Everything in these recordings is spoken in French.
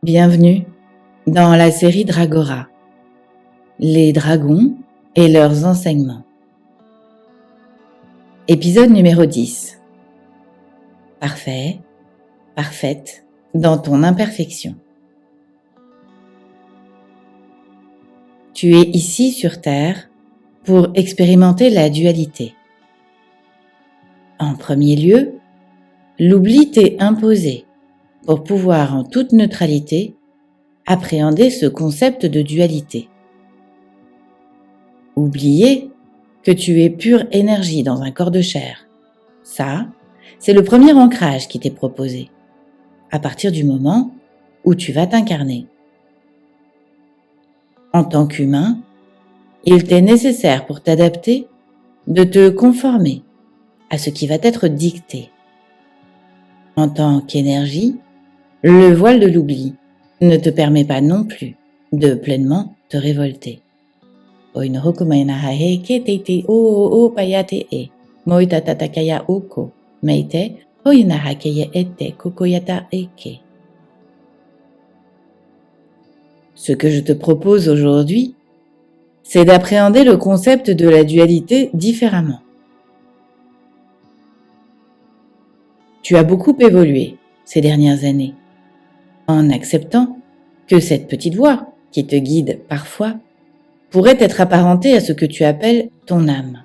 Bienvenue dans la série Dragora, les dragons et leurs enseignements. Épisode numéro 10. Parfait, parfaite dans ton imperfection. Tu es ici sur Terre pour expérimenter la dualité. En premier lieu, l'oubli t'est imposé pour pouvoir en toute neutralité appréhender ce concept de dualité. Oublier que tu es pure énergie dans un corps de chair. Ça, c'est le premier ancrage qui t'est proposé, à partir du moment où tu vas t'incarner. En tant qu'humain, il t'est nécessaire pour t'adapter de te conformer à ce qui va t'être dicté. En tant qu'énergie, le voile de l'oubli ne te permet pas non plus de pleinement te révolter. Ce que je te propose aujourd'hui, c'est d'appréhender le concept de la dualité différemment. Tu as beaucoup évolué ces dernières années, en acceptant que cette petite voix qui te guide parfois pourrait être apparentée à ce que tu appelles ton âme.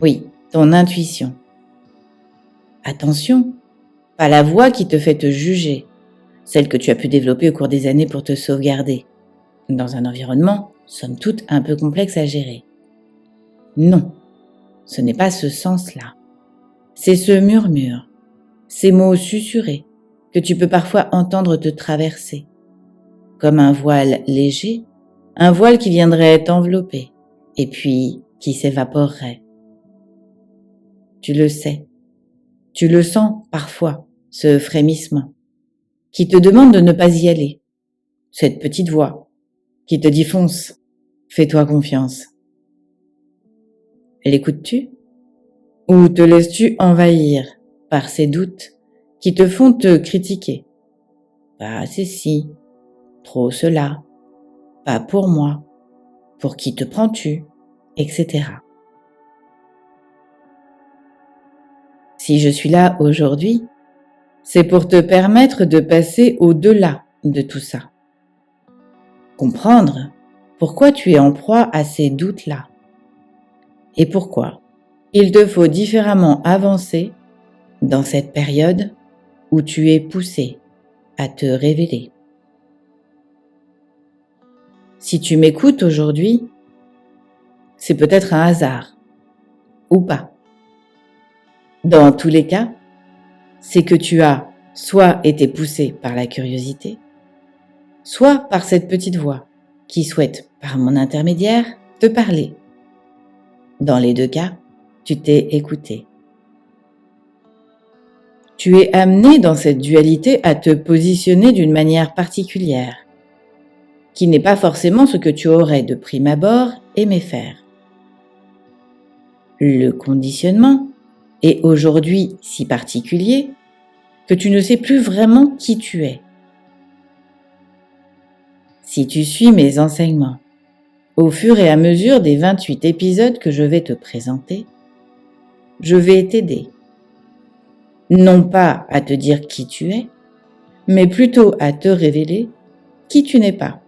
Oui, ton intuition. Attention, pas la voix qui te fait te juger, celle que tu as pu développer au cours des années pour te sauvegarder, dans un environnement, somme toute, un peu complexe à gérer. Non, ce n'est pas ce sens-là. C'est ce murmure, ces mots susurrés que tu peux parfois entendre te traverser, comme un voile léger, un voile qui viendrait t'envelopper et puis qui s'évaporerait. Tu le sais, tu le sens parfois, ce frémissement, qui te demande de ne pas y aller, cette petite voix qui te dit fonce, fais-toi confiance. L'écoutes-tu ou te laisses-tu envahir par ces doutes qui te font te critiquer? Pas assez ci, trop cela, pas pour moi, pour qui te prends-tu, etc. Si je suis là aujourd'hui, c'est pour te permettre de passer au-delà de tout ça. Comprendre pourquoi tu es en proie à ces doutes-là et pourquoi il te faut différemment avancer dans cette période où tu es poussé à te révéler. Si tu m'écoutes aujourd'hui, c'est peut-être un hasard, ou pas. Dans tous les cas, c'est que tu as soit été poussé par la curiosité, soit par cette petite voix qui souhaite, par mon intermédiaire, te parler. Dans les deux cas, tu t'es écouté. Tu es amené dans cette dualité à te positionner d'une manière particulière, qui n'est pas forcément ce que tu aurais de prime abord aimé faire. Le conditionnement est aujourd'hui si particulier que tu ne sais plus vraiment qui tu es. Si tu suis mes enseignements, au fur et à mesure des 28 épisodes que je vais te présenter, je vais t'aider. Non pas à te dire qui tu es, mais plutôt à te révéler qui tu n'es pas,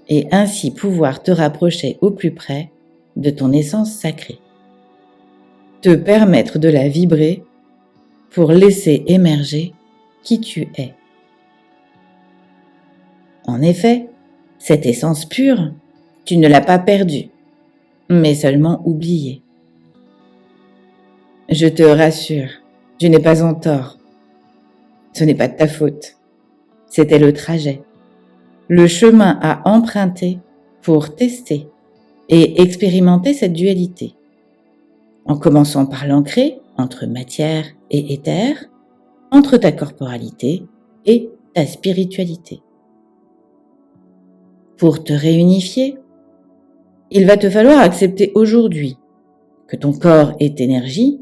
et ainsi pouvoir te rapprocher au plus près de ton essence sacrée. Te permettre de la vibrer pour laisser émerger qui tu es. En effet, cette essence pure, tu ne l'as pas perdue, mais seulement oubliée. Je te rassure, tu n'es pas en tort. Ce n'est pas de ta faute. C'était le trajet, le chemin à emprunter pour tester et expérimenter cette dualité. En commençant par l'ancrer entre matière et éther, entre ta corporalité et ta spiritualité. Pour te réunifier, il va te falloir accepter aujourd'hui que ton corps est énergie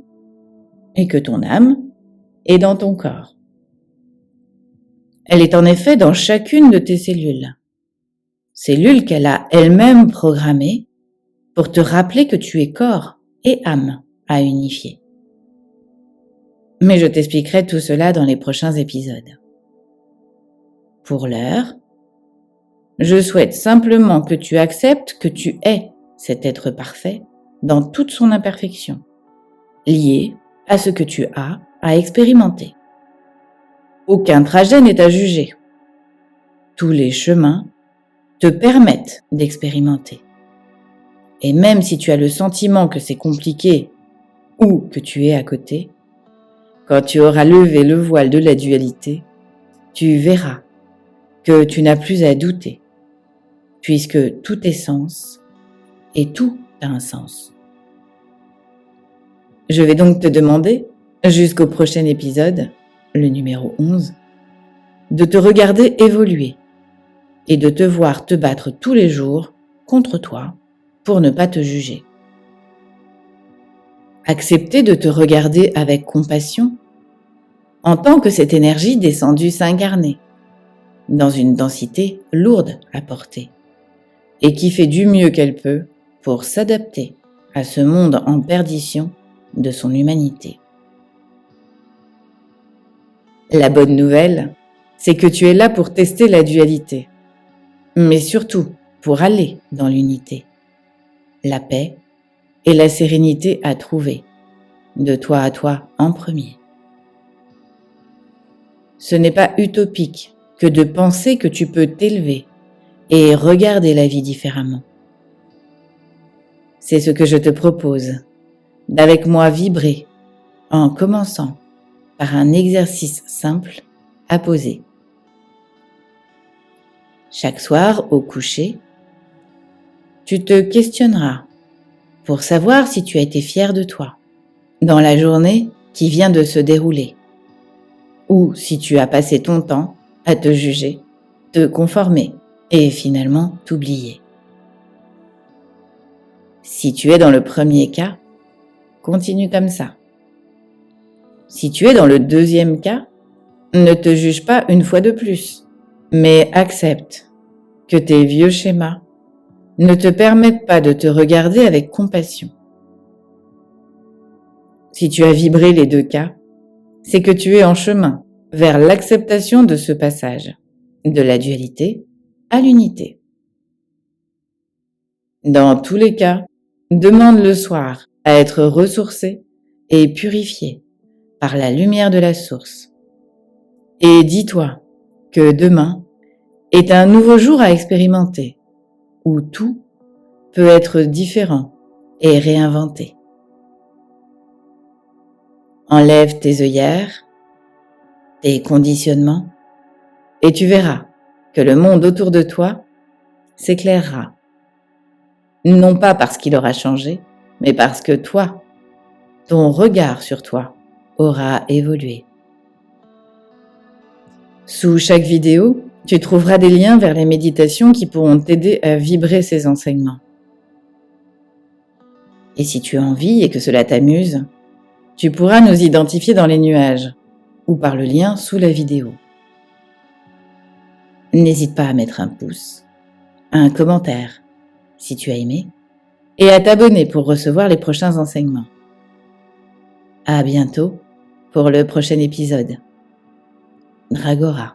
et que ton âme est dans ton corps. Elle est en effet dans chacune de tes cellules. Cellules qu'elle a elle-même programmées pour te rappeler que tu es corps et âme à unifier. Mais je t'expliquerai tout cela dans les prochains épisodes. Pour l'heure, je souhaite simplement que tu acceptes que tu es cet être parfait dans toute son imperfection, lié à ce que tu as à expérimenter. Aucun trajet n'est à juger. Tous les chemins te permettent d'expérimenter. Et même si tu as le sentiment que c'est compliqué ou que tu es à côté, quand tu auras levé le voile de la dualité, tu verras que tu n'as plus à douter, puisque tout est sens et tout a un sens. Je vais donc te demander, jusqu'au prochain épisode, le numéro 11, de te regarder évoluer et de te voir te battre tous les jours contre toi pour ne pas te juger. Accepter de te regarder avec compassion en tant que cette énergie descendue s'incarner dans une densité lourde à porter et qui fait du mieux qu'elle peut pour s'adapter à ce monde en perdition de son humanité. La bonne nouvelle, c'est que tu es là pour tester la dualité, mais surtout pour aller dans l'unité, la paix et la sérénité à trouver, de toi à toi en premier. Ce n'est pas utopique que de penser que tu peux t'élever et regarder la vie différemment. C'est ce que je te propose, d'avec moi vibrer, en commençant par un exercice simple à poser. Chaque soir, au coucher, tu te questionneras pour savoir si tu as été fier de toi dans la journée qui vient de se dérouler, ou si tu as passé ton temps à te juger, te conformer et finalement t'oublier. Si tu es dans le premier cas, continue comme ça. Si tu es dans le deuxième cas, ne te juge pas une fois de plus, mais accepte que tes vieux schémas ne te permettent pas de te regarder avec compassion. Si tu as vibré les deux cas, c'est que tu es en chemin vers l'acceptation de ce passage, de la dualité à l'unité. Dans tous les cas, demande le soir à être ressourcé et purifié par la lumière de la source. Et dis-toi que demain est un nouveau jour à expérimenter, où tout peut être différent et réinventé. Enlève tes œillères, tes conditionnements, et tu verras que le monde autour de toi s'éclairera. Non pas parce qu'il aura changé, mais parce que toi, ton regard sur toi aura évolué. Sous chaque vidéo, tu trouveras des liens vers les méditations qui pourront t'aider à vibrer ces enseignements. Et si tu as envie et que cela t'amuse, tu pourras nous identifier dans les nuages ou par le lien sous la vidéo. N'hésite pas à mettre un pouce, un commentaire si tu as aimé et à t'abonner pour recevoir les prochains enseignements. À bientôt pour le prochain épisode. Dragora.